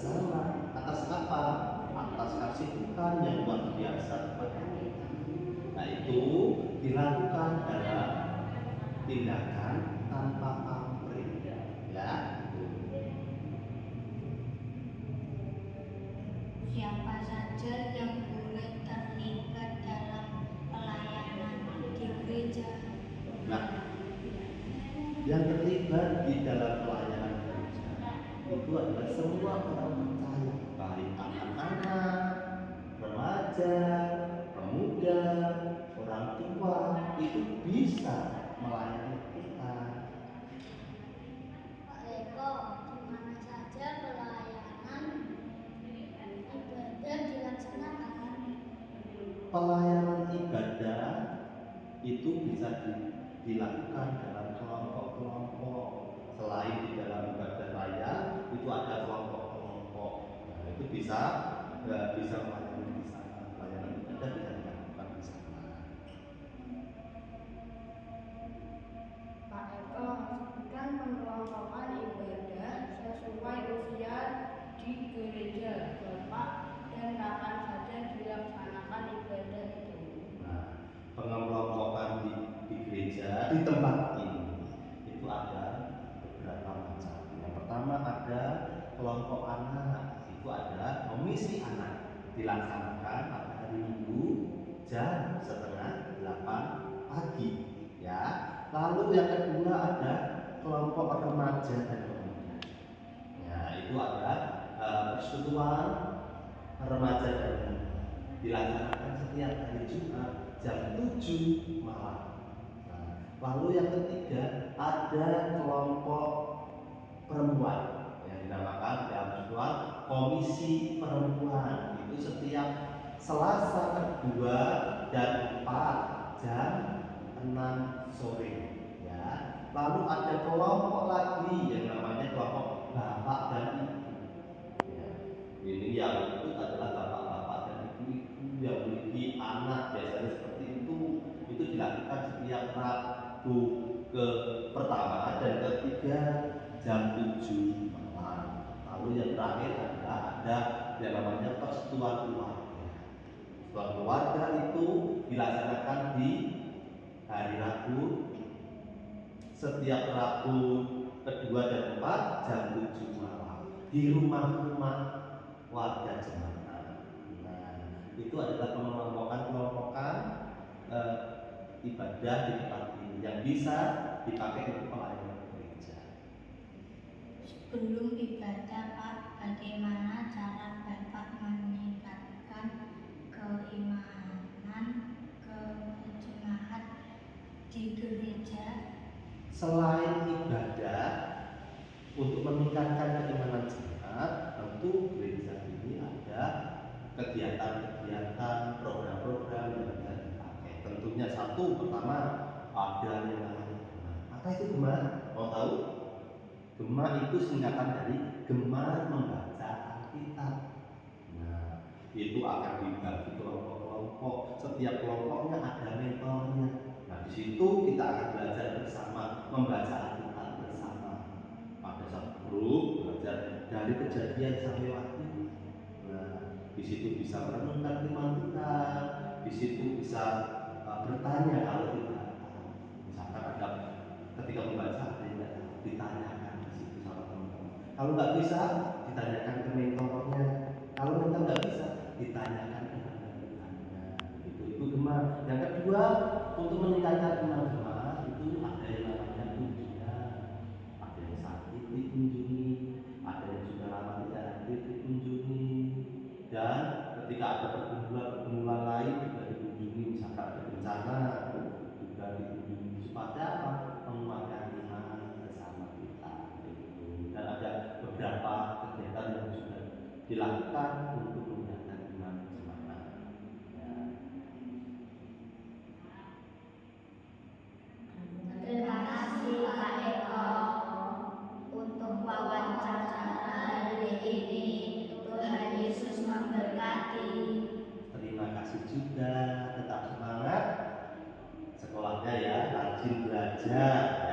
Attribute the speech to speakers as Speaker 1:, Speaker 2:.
Speaker 1: bersama. Atas apa? Atas kasih Tuhan yang luar biasa kepada kita. Nah, itu dilakukan dalam tindakan tanpa pamrih, ya.
Speaker 2: Siapa saja yang boleh terlibat dalam pelayanan di gereja?
Speaker 1: Nah, yang terlibat di dalam pelayanan gereja itu adalah semua orang percaya, baik anak-anak, remaja, pemuda, orang tua, itu bisa melayani kita.
Speaker 2: Pak Eko, di mana saja pelayanan ibadah dilaksanakan?
Speaker 1: Pelayanan ibadah itu bisa dilakukan dalam kelompok-kelompok. Selain di dalam ibadah raya, itu ada kelompok-kelompok. Nah, itu bisa melayani di sana. Pelayanan ibadah bisa dilakukan di sana.
Speaker 3: Pak Eko, sebutkan pengelompokan ibadah sesuai usia di gereja Bapak dan kapan saja dilaksanakan ibadah itu.
Speaker 1: Nah, pengelompokan di gereja di tempat ini itu ada beberapa macam. Yang pertama ada kelompok anak, itu ada komisi anak, dilaksanakan pada hari Minggu jam 7:30 pagi, ya. Lalu yang kedua ada kelompok remaja dan pemuda. Ya, itu ada persekutuan remaja dan pemuda, dilaksanakan setiap hari Jumat jam 7 malam. Nah, lalu yang ketiga ada kelompok perempuan yang dinamakan dalam persekutuan komisi perempuan, itu setiap Selasa kedua dan 4 jam 6 sore, ya. Lalu ada kelompok lagi yang namanya kelompok bapak dan ibu, ya. Ini yang itu adalah bapak-bapak dan ibu-ibu yang memiliki anak, biasanya seperti itu dilakukan setiap Rabu pertama dan ketiga jam 7 malam. Lalu yang terakhir adalah ada yang namanya persekutuan keluarga. Persekutuan keluarga itu dilaksanakan di hari Rabu, setiap Rabu kedua dan 4 jam 7 malam di rumah-rumah warga jemaat. Nah, itu adalah pengelompokan ibadah di tempat ini yang bisa dipakai untuk pelayanan gereja.
Speaker 2: Sebelum ibadah, Pak, bagaimana cara Bapak meningkatkan keimanan jemaat di gereja?
Speaker 1: Selain ibadah, untuk meningkatkan keimanan jemaat, tentu gereja ini ada kegiatan-kegiatan, program-program yang bisa dipakai. Tentunya satu, pertama ada yang namanya Gema. Apa itu Gema? Mau tahu? Gema itu singkatan dari Gemar Membaca Alkitab. Nah, itu akan dibagi kelompok-kelompok. Setiap kelompoknya ada mentornya. Nah, di situ kita akan belajar bersama, membaca Alkitab bersama. Pada satu grup belajar dari Kejadian sampai Wahyu. Nah, di situ bisa merenungkan firman Tuhan, di situ bisa bertanya kalau tidak tahu. Misalkan ada ketika membaca ada yang tidak tahu, ditanyakan di situ sama teman-teman. Kalau nggak bisa, ditanyakan ke mentornya. Kalau mentor nggak bisa, ditanyakan ke Tuhannya. Itu Gema. Yang kedua, untuk meningkatkan iman jemaat itu ada yang namanya kunjungan. Ada yang sakit dikunjungi, ada yang sudah lama tidak hadir dikunjungi, dan ketika ada pergumulan lain juga dikunjungi, misalkan ada bencana juga dikunjungi supaya apa? Menguatkan iman bersama kita. Dan ada beberapa kegiatan yang sudah dilakukan untuk meningkatkan iman jemaat. Ya.
Speaker 2: Terima kasih Pak Eko untuk wawancara hari ini. Tuhan Yesus memberkati.
Speaker 1: Terima kasih juga, tetap semangat sekolahnya ya, rajin belajar.